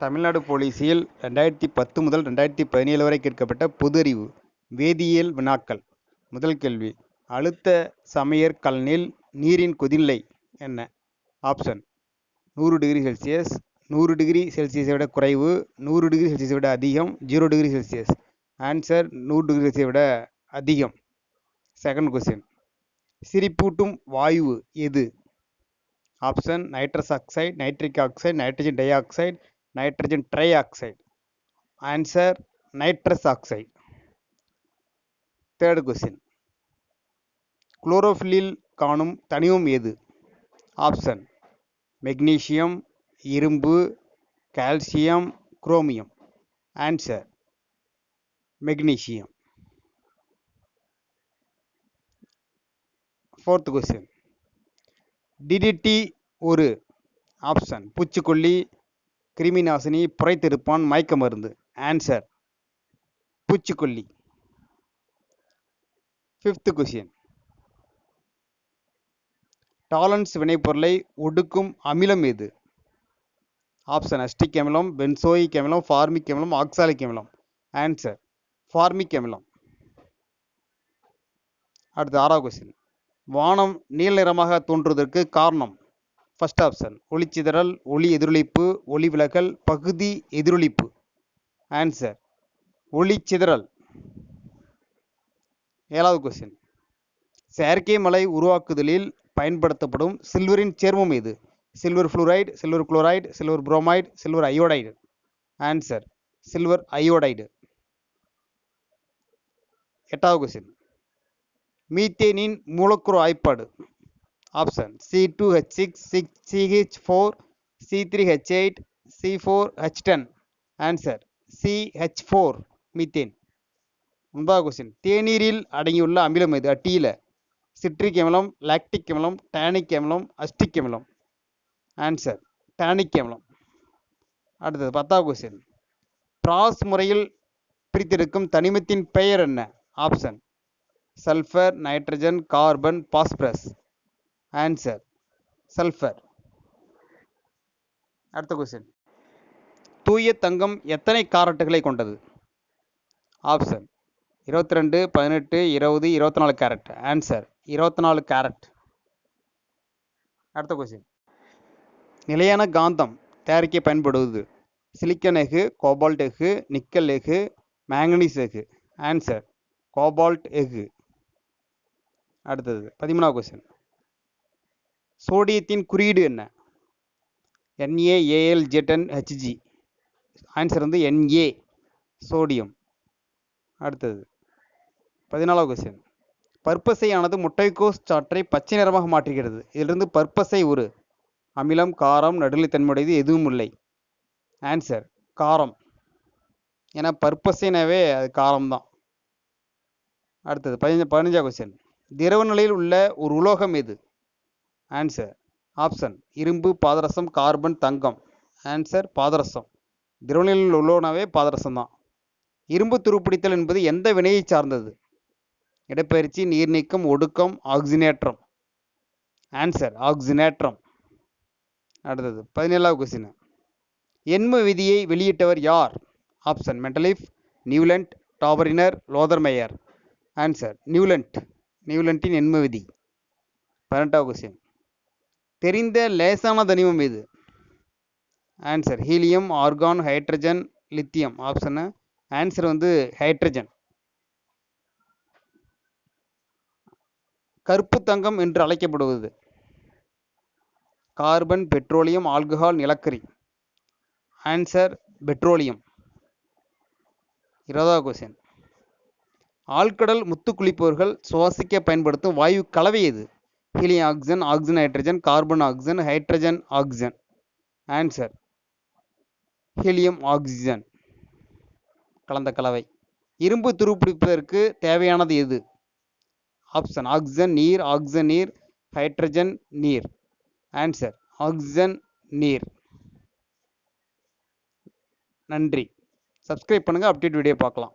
தமிழ்நாடு போலீசில் 2010 முதல் 2017 வரை கேட்கப்பட்ட பொது அறிவு வேதியியல் வினாக்கள். முதல் கேள்வி, அழுத்த சமையற் கலனில் நீரின் கொதிநிலை என்ன? ஆப்ஷன் 100 டிகிரி செல்சியஸ், 100 டிகிரி செல்சியஸை விட குறைவு, 100 டிகிரி செல்சியஸை விட அதிகம், 0 டிகிரி செல்சியஸ். ஆன்சர் 100 டிகிரி செல்சியஸை விட அதிகம். செகண்ட் கொஸ்டின், சிரிப்பூட்டும் வாயு எது? Option nitrous oxide, nitric oxide, nitrogen dioxide, nitrogen trioxide. Answer nitrous oxide. Third question, குளோரோஃபில்லில் காணும் தனிமம் எது? ஆப்ஷன் மெக்னீசியம், இரும்பு, calcium, chromium. Answer magnesium. Fourth question, DDT ஒரு ஆப்ஷன் பூச்சிக்கொல்லி, கிருமி நாசினி, புரைத்திருப்பான், மயக்க மருந்து. ஆன்சர் பூச்சிக்கொல்லி. ஃபிஃப்த் கொஸ்டின், டாலன்ஸ் வினைப்பொருளை ஒடுக்கும் அமிலம் எது? ஆப்ஷன் அஸ்டிக் அமிலம், பென்சோயிக் அமிலம், ஃபார்மிக் அமிலம், ஆக்சாலிக் அமிலம். ஆன்சர் ஃபார்மிக் அமிலம். அடுத்து ஆறாவது கொஸ்டின், வானம் நீல நிறமாக தோன்றுவதற்கு காரணம்? ஃபர்ஸ்ட் ஆப்ஷன் ஒளிச்சிதறல், ஒளி எதிரொலிப்பு, ஒளி விலகல், பகுதி எதிரொலிப்பு. ஆன்சர் ஒளிச்சிதறல். ஏழாவது கொஸ்டின், செயற்கை மலை உருவாக்குதலில் பயன்படுத்தப்படும் சில்வரின் சேர்மம் எது? Silver fluoride, silver chloride, silver bromide, silver iodide. Answer silver iodide. எட்டாவது கொஸ்டின், மீத்தேனின் மூலக்கூறு வாய்ப்பாடு? Option C2H6, CH4, C3H8, C4H10. Answer CH4 methane. 9வது கொஸ்டின், தேநீரில் அடங்கியுள்ள அமிலம் எது? டீல சிட்ரிக் அமிலம், லாக்டிக் அமிலம், டானிக் அமிலம், அஸ்டிக் அமிலம். ஆன்சர் டானிக் அமிலம். அடுத்தது 10வது கொஸ்டின், பிராஸ் முறையில் பிரித்தெடுக்கும் தனிமத்தின் பெயர் என்ன? Option sulphur, nitrogen, carbon, phosphorus. Answer sulphur. அடுத்த கொஸ்டின், தூய தங்கம் எத்தனை காரட்டுகளை கொண்டது? Option 22, 18, 20, 24 carrot. Answer 24 carrot. அடுத்த கொஸ்டின், நிலையான காந்தம் தயாரிக்க பயன்படுவது? சிலிக்கன் எஃகு, கோபால்ட் எஃகு, நிக்கல் எஃகு, மேங்கனீஸ் எஃகு. ஆன்சர் கோபால்ட் எஃகு. அடுத்தது 13வது கொஸ்டின், சோடியத்தின் குறியீடு என்ன? NaAlZnHg. ஆன்சர் வந்து Na, சோடியம். அடுத்தது 14வது கொஸ்டின், பற்பசையானது முட்டைக்கோஸ் சாற்றை பச்சை நிறமாக மாற்றுகிறது. இதிலிருந்து பற்பசை ஒரு அமிலம், காரம், நடுநிலைத்தன்மையுடையது எதுவும் இல்லை. ஆன்சர் காரம். ஏன்னா பற்பசைனாவே அது காரம்தான். அடுத்தது 15வது கொஸ்டின், திரவ நிலையில் உள்ள ஒரு உலோகம் எது? ஆன்சர் ஆப்ஷன் இரும்பு, பாதரசம், கார்பன், தங்கம். ஆன்சர் பாதரசம். திரவ நிலையில் உள்ளோனாவே பாதரசம் தான். இரும்பு துருப்பிடித்தல் என்பது எந்த வினையை சார்ந்தது? இடப்பெயர்ச்சி, நீர்நீக்கம், ஒடுக்கம், ஆக்சினேற்றம். ஆன்சர் ஆக்சினேற்றம். அடுத்தது 17வது கொஸ்டின், எண்ம விதியை வெளியிட்டவர் யார்? Option Mendeleev, Newland, Dobereiner, Lothar Meyer. Answer Newland. நியூலண்டின் எண்ம விதி. 18வது கொஸ்டின், தெரிந்த லேசான தனிமம் எது? Answer helium, argon, hydrogen, lithium. Option answer வந்து ஹைட்ரஜன். கருப்பு தங்கம் என்று அழைக்கப்படுவது? கார்பன், பெட்ரோலியம், ஆல்கஹால், நிலக்கரி. Answer petroleum. 20வது கொஸ்டின், ஆழ்கடல் முத்து குளிப்பவர்கள் சுவாசிக்க பயன்படுத்தும் வாயு கலவை எது? Helium oxygen, oxygen hydrogen, carbon oxygen, hydrogen oxygen. Answer helium oxygen கலந்த கலவை. இரும்பு துருப்பிடிப்பதற்கு தேவையானது எது? ஆப்ஷன் ஆக்சிஜன் நீர், ஆக்சிஜன் நீர், ஹைட்ரஜன் நீர். ஆன்சர் ஆக்சிஜன் நீர். நன்றி. சப்ஸ்கிரைப் பண்ணுங்க, அப்டேட் வீடியோ பார்க்கலாம்.